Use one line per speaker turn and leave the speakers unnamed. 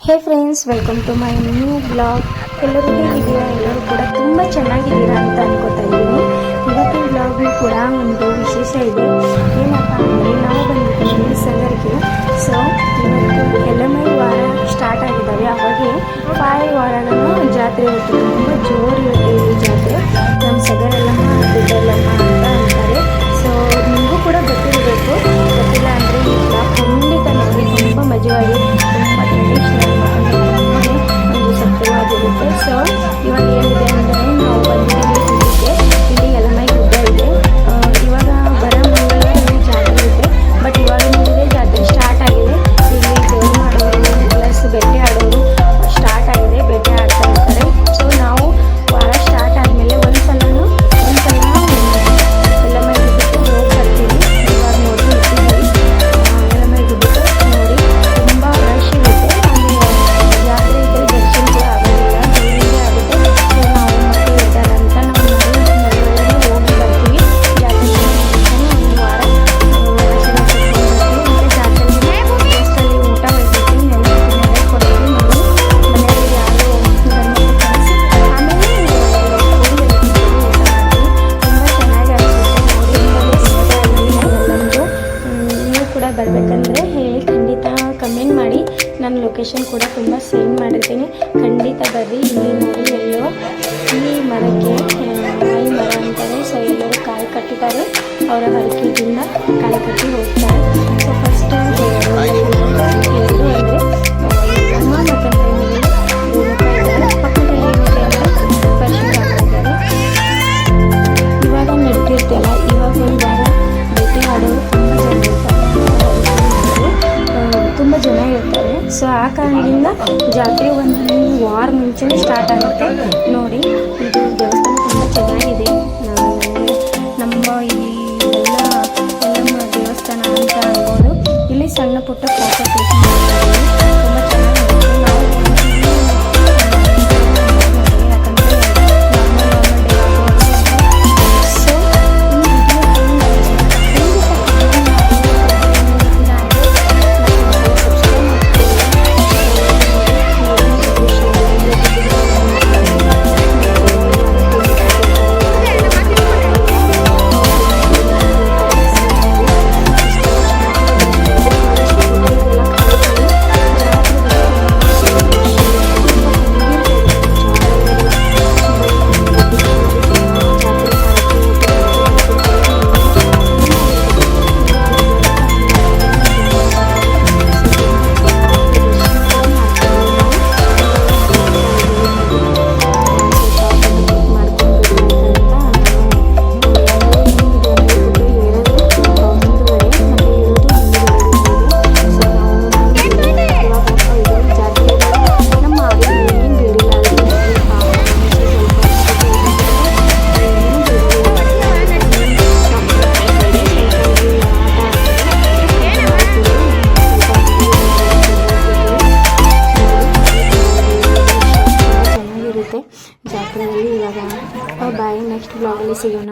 Hey friends, welcome to my new blog. ಎಲ್ಲರೂ ಹೇಗಿದ್ದೀರಾ? ಎಲ್ಲರೂ ಕೂಡ ತುಂಬ ಚೆನ್ನಾಗಿದ್ದೀರಾ ಅಂತ ಅನ್ಕೋತಾ ಇದ್ದೀನಿ. ಇವತ್ತಿನ ಬ್ಲಾಗ್ಗೂ ಕೂಡ ಒಂದು ವಿಶೇಷ ಇದೆ. ಏನಪ್ಪ ಅಂದರೆ ನಾವು ಬಂದಿದ್ದೀವಿ ಸಗರ್ಗೆ. ಸೊ ಇವತ್ತು ಎಲ್ಲಮೈ ವಾರ ಸ್ಟಾರ್ಟ್ ಆಗಿದ್ದಾವೆ. ಅವಾಗೆ 5 ವಾರಗಳ ಜಾತ್ರೆ ಇರುತ್ತೆ. ತುಂಬ ಜೋರಿರುತ್ತೆ ಈ ಜಾತ್ರೆ. ನಮ್ಮ ಸಗರೆಲ್ಲಮ್ಮ ದೊಡ್ಡೆಲ್ಲಮ್ಮ ಅಂತ ಅಂತಾರೆ. ಸೊ ನಿಮಗೂ ಕೂಡ ಗೊತ್ತಿರಬೇಕು. ಗೊತ್ತಿಲ್ಲ ಅಂದರೆ ಈ ಬ್ಲಾಗ್ ಖಂಡಿತ ನೋಡಿ. ತುಂಬ ಮಜವಾಗಿ, ತುಂಬ ಟ್ರೆಡಿಷನಲ್ ಒಂದು ಸತ್ಯವಾಗಿರುತ್ತೆ. ಸೊ ಇವಾಗ ಏನಿದೆ ಅಂದರೆ ನಾವು ಬಂದಿದ್ದೀವಿ ಇಲ್ಲಿ ಎಲ್ಲಮೈ ಗುಡ್ಡ ಇದೆ. ಇವಾಗ ಬರ ಮಂಗಳವಾರ ಜಾತ್ರೆ ಇದೆ. ಬಟ್ ಇವಾಗ ನೋಡಿದ್ರೆ ಜಾತ್ರೆ ಸ್ಟಾರ್ಟ್ ಆಗಿದೆ. ಇಲ್ಲಿ ದೇವ್ರು ಮಾಡೋರು ಪ್ಲಸ್ ಬೇಟೆ ಆಡೋರು ಸ್ಟಾರ್ಟ್ ಆಗಿದೆ. ಬೇಟೆ ಆಡ್ತಾ ಇರ್ತಾರೆ. ಸೊ ನಾವು ವಾರ ಸ್ಟಾರ್ಟ್ ಆದಮೇಲೆ ಒಂದ್ಸಲ ಎಲ್ಲಮೈ ಗುಡ್ಡಕ್ಕೆ ಹೋಗಿ ಬರ್ತೀವಿ. ಇವಾಗ ನೋಡಿ ಎಲ್ಲಮೈ ಗುಡ್ಡಕ್ಕೆ ನೋಡಿ ತುಂಬ ರಶ್ ಇರುತ್ತೆ. ಅಲ್ಲಿ ಜಾತ್ರೆ ಇದ್ದರೆ ದರ್ಶನ ಕೂಡ ಆಗೋದಿಲ್ಲ, ದೇವರಿಗೆ ಆಗುತ್ತೆ. ಸೊ ನಾವು ಮಕ್ಕಳು ಇದ್ದಾರೆ ಅಂತ ನಾವು ಮನೆಯೊಳಗೆ ಹೋಗಿ ಬರ್ತೀವಿ. ಜಾತ್ರೆ ಒಂದು ವಾರ ದರ್ಶನ ಕೊಡ್ತೀವಿ. ಮತ್ತು ಜಾತ್ರೆಗೆ ಫಸ್ಟಲ್ಲಿ ಊಟ ಮಾಡಿರ್ತೀವಿ, ನೆಲೆ ಕೊಡ್ತೀವಿ. ಮನೆಯಲ್ಲಿ ಯಾರು ಗಂಡು ಕಳಿಸಿ ಆಮೇಲೆ ಹೋಗಿ ಊಟ ಮಾಡ್ತೀವಿ. ತುಂಬ ಚೆನ್ನಾಗಿ ಅನಿಸುತ್ತೆ ನೋಡಿ. ಎಲ್ಲರಿಗೂ ನೀವು ಕೂಡ ಬರಬೇಕಂದ್ರೆ ಹೇಳಿ ಖಂಡಿತ ಕಮೆಂಟ್ ಮಾಡಿ. ನನ್ನ ಲೊಕೇಶನ್ ಕೂಡ ತುಂಬ ಸೆಂಡ್ ಮಾಡಿರ್ತೀನಿ. ಖಂಡಿತ ಬರ್ರಿ. ಇಲ್ಲಿ ನೋಡಿ ಎಲ್ಲೋ ಈ ಮರಕ್ಕೆ ಈ ಮರ ಅಂತಾರೆ. ಸೊ ಎಲ್ಲರೂ ಕಾಯಿ ಕಟ್ಟಿದ್ದಾರೆ. ಅವರ ಹರಕೆಯಿಂದ ಕಾಯಿ ಕಟ್ಟಿ ಹೋಗ್ತಾರೆ. ಸೊ ಫಸ್ಟ್ ಎರಡು ಅಂದರೆ ಅಮ್ಮ ಮತ್ತಂದ್ರೆ ಇದ್ದಾರೆ. ಪಕ್ಕದಲ್ಲಿ ಏನಿದೆ ಅಂದರೆ ಪರಿಶೀಲ ಹಾಕಿದ್ದಾರೆ. ಇವಾಗ ನಡ್ತಿರ್ತಲ್ಲ, ಇವಾಗ ಒಂದು ವಾರ ಭೇಟಿ ಆಡೋರು ತುಂಬ ಜನ ಇರ್ತಾರೆ. ಸೊ ಆ ಕಾರಣದಿಂದ ಜಾತ್ರೆ ಒಂದು ವಾರ ಮುಂಚೆನೇ ಸ್ಟಾರ್ಟ್ ಆಗುತ್ತೆ. ನೋಡಿ, ಇದು ದೇವಸ್ಥಾನ ತುಂಬ ಚೆನ್ನಾಗಿದೆ. ನಮ್ಮ ಈ ಎಲ್ಲಮ್ಮ ದೇವಸ್ಥಾನ ಅಂತ ಅನ್ಬೋದು. ಇಲ್ಲಿ ಸಣ್ಣ ಪುಟ್ಟ ಫೋಟೋ ಕ್ಲಿಕ್ ಮಾಡಿದ್ದಾರೆ. ತುಂಬ ಚೆನ್ನಾಗಿರುತ್ತೆ. ನಾವು ಯಾಕಂದರೆ ನಾರ್ಮಲ್ ಡೇ ಸೊ ಜಾತ್ರೆಯಲ್ಲಿ ಇವಾಗ ಬಾಯ್. ನೆಕ್ಸ್ಟ್ ಬ್ಲಾಗಲ್ಲಿ ಸಿಗೋಣ.